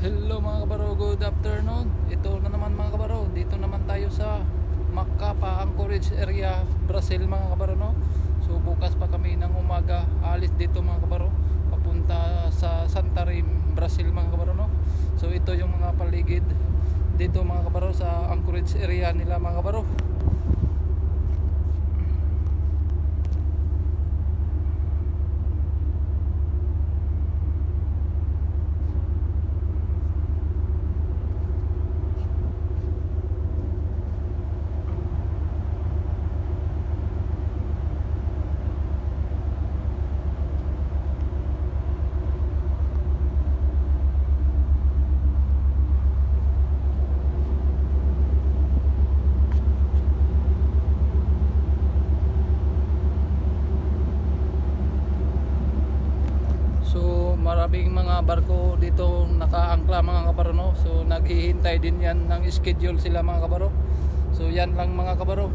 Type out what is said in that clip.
Hello mga kabaro, good afternoon. Ito na naman mga kabaro, dito naman tayo sa Macapa, Anchorage area, Brazil mga kabaro, no? So bukas pa kami ng umaga alis dito mga kabaro, papunta sa Santarém, Brazil mga kabaro, no? So ito yung mga paligid dito mga kabaro sa Anchorage area nila mga kabaro. Maraming mga barko dito nakaangkla mga kabaro, no? So naghihintay din yan ng schedule sila mga kabaro. So yan lang mga kabaro.